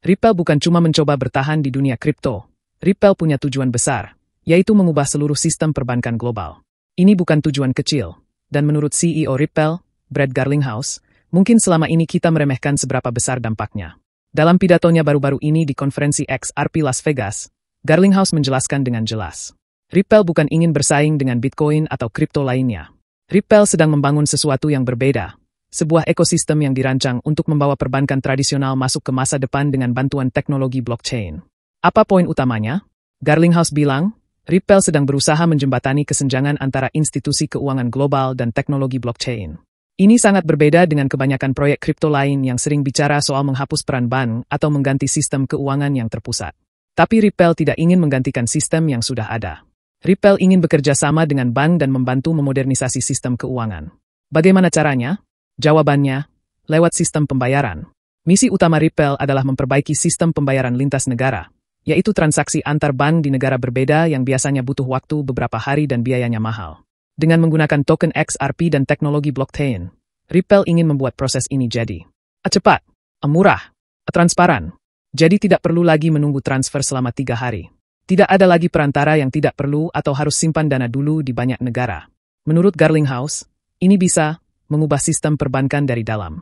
Ripple bukan cuma mencoba bertahan di dunia kripto. Ripple punya tujuan besar, yaitu mengubah seluruh sistem perbankan global. Ini bukan tujuan kecil, dan menurut CEO Ripple, Brad Garlinghouse, mungkin selama ini kita meremehkan seberapa besar dampaknya. Dalam pidatonya baru-baru ini di konferensi XRP Las Vegas, Garlinghouse menjelaskan dengan jelas. Ripple bukan ingin bersaing dengan Bitcoin atau kripto lainnya. Ripple sedang membangun sesuatu yang berbeda. Sebuah ekosistem yang dirancang untuk membawa perbankan tradisional masuk ke masa depan dengan bantuan teknologi blockchain. Apa poin utamanya? Garlinghouse bilang, Ripple sedang berusaha menjembatani kesenjangan antara institusi keuangan global dan teknologi blockchain. Ini sangat berbeda dengan kebanyakan proyek kripto lain yang sering bicara soal menghapus peran bank atau mengganti sistem keuangan yang terpusat. Tapi Ripple tidak ingin menggantikan sistem yang sudah ada. Ripple ingin bekerja sama dengan bank dan membantu memodernisasi sistem keuangan. Bagaimana caranya? Jawabannya, lewat sistem pembayaran. Misi utama Ripple adalah memperbaiki sistem pembayaran lintas negara, yaitu transaksi antar bank di negara berbeda yang biasanya butuh waktu beberapa hari dan biayanya mahal. Dengan menggunakan token XRP dan teknologi blockchain, Ripple ingin membuat proses ini jadi cepat, murah, transparan. Jadi tidak perlu lagi menunggu transfer selama 3 hari. Tidak ada lagi perantara yang tidak perlu atau harus simpan dana dulu di banyak negara. Menurut Garlinghouse, ini bisa mengubah sistem perbankan dari dalam.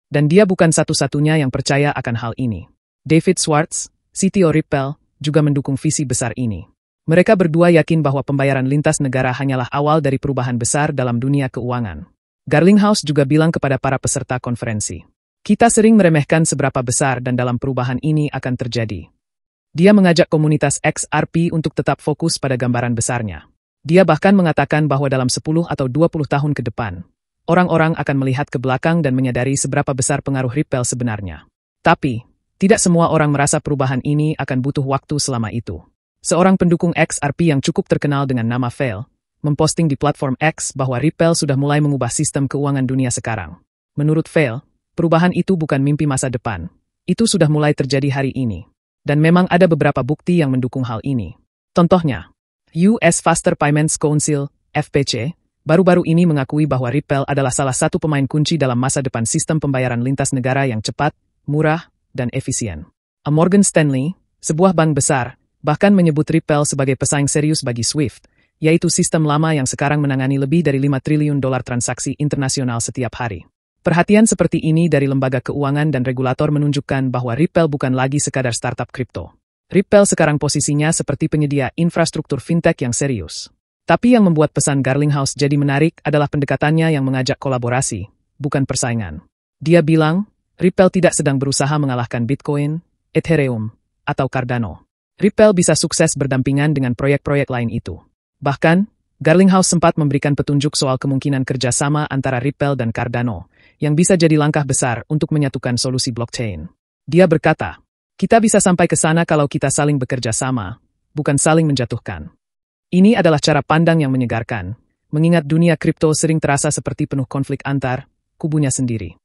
Dan dia bukan satu-satunya yang percaya akan hal ini. David Schwartz, CTO Ripple, juga mendukung visi besar ini. Mereka berdua yakin bahwa pembayaran lintas negara hanyalah awal dari perubahan besar dalam dunia keuangan. Garlinghouse juga bilang kepada para peserta konferensi, kita sering meremehkan seberapa besar dan dalam perubahan ini akan terjadi. Dia mengajak komunitas XRP untuk tetap fokus pada gambaran besarnya. Dia bahkan mengatakan bahwa dalam 10 atau 20 tahun ke depan, orang-orang akan melihat ke belakang dan menyadari seberapa besar pengaruh Ripple sebenarnya. Tapi, tidak semua orang merasa perubahan ini akan butuh waktu selama itu. Seorang pendukung XRP yang cukup terkenal dengan nama Vail, memposting di platform X bahwa Ripple sudah mulai mengubah sistem keuangan dunia sekarang. Menurut Vail, perubahan itu bukan mimpi masa depan. Itu sudah mulai terjadi hari ini. Dan memang ada beberapa bukti yang mendukung hal ini. Contohnya, US Faster Payments Council, FPC, baru-baru ini mengakui bahwa Ripple adalah salah satu pemain kunci dalam masa depan sistem pembayaran lintas negara yang cepat, murah, dan efisien. Morgan Stanley, sebuah bank besar, bahkan menyebut Ripple sebagai pesaing serius bagi SWIFT, yaitu sistem lama yang sekarang menangani lebih dari $5 triliun transaksi internasional setiap hari. Perhatian seperti ini dari lembaga keuangan dan regulator menunjukkan bahwa Ripple bukan lagi sekadar startup kripto. Ripple sekarang posisinya seperti penyedia infrastruktur fintech yang serius. Tapi yang membuat pesan Garlinghouse jadi menarik adalah pendekatannya yang mengajak kolaborasi, bukan persaingan. Dia bilang, Ripple tidak sedang berusaha mengalahkan Bitcoin, Ethereum, atau Cardano. Ripple bisa sukses berdampingan dengan proyek-proyek lain itu. Bahkan, Garlinghouse sempat memberikan petunjuk soal kemungkinan kerjasama antara Ripple dan Cardano, yang bisa jadi langkah besar untuk menyatukan solusi blockchain. Dia berkata, kita bisa sampai ke sana kalau kita saling bekerja sama, bukan saling menjatuhkan. Ini adalah cara pandang yang menyegarkan, mengingat dunia kripto sering terasa seperti penuh konflik antar kubunya sendiri.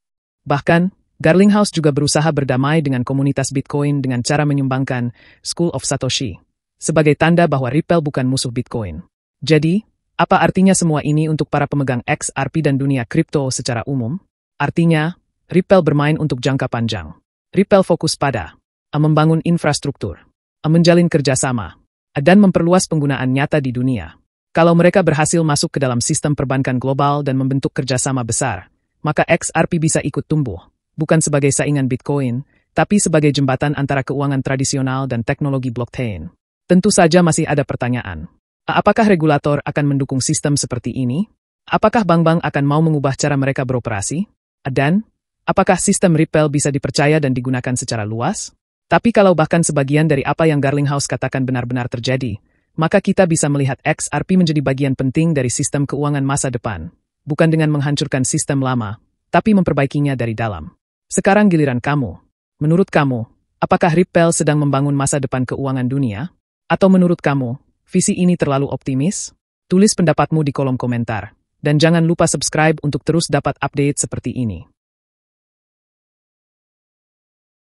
Bahkan, Garlinghouse juga berusaha berdamai dengan komunitas Bitcoin dengan cara menyumbangkan School of Satoshi, sebagai tanda bahwa Ripple bukan musuh Bitcoin. Jadi, apa artinya semua ini untuk para pemegang XRP dan dunia kripto secara umum? Artinya, Ripple bermain untuk jangka panjang. Ripple fokus pada membangun infrastruktur, menjalin kerjasama, dan memperluas penggunaan nyata di dunia. Kalau mereka berhasil masuk ke dalam sistem perbankan global dan membentuk kerjasama besar, maka XRP bisa ikut tumbuh, bukan sebagai saingan Bitcoin, tapi sebagai jembatan antara keuangan tradisional dan teknologi blockchain. Tentu saja masih ada pertanyaan. Apakah regulator akan mendukung sistem seperti ini? Apakah bank-bank akan mau mengubah cara mereka beroperasi? Dan, apakah sistem Ripple bisa dipercaya dan digunakan secara luas? Tapi kalau bahkan sebagian dari apa yang Garlinghouse katakan benar-benar terjadi, maka kita bisa melihat XRP menjadi bagian penting dari sistem keuangan masa depan, bukan dengan menghancurkan sistem lama, tapi memperbaikinya dari dalam. Sekarang giliran kamu. Menurut kamu, apakah Ripple sedang membangun masa depan keuangan dunia? Atau menurut kamu, visi ini terlalu optimis? Tulis pendapatmu di kolom komentar. Dan jangan lupa subscribe untuk terus dapat update seperti ini.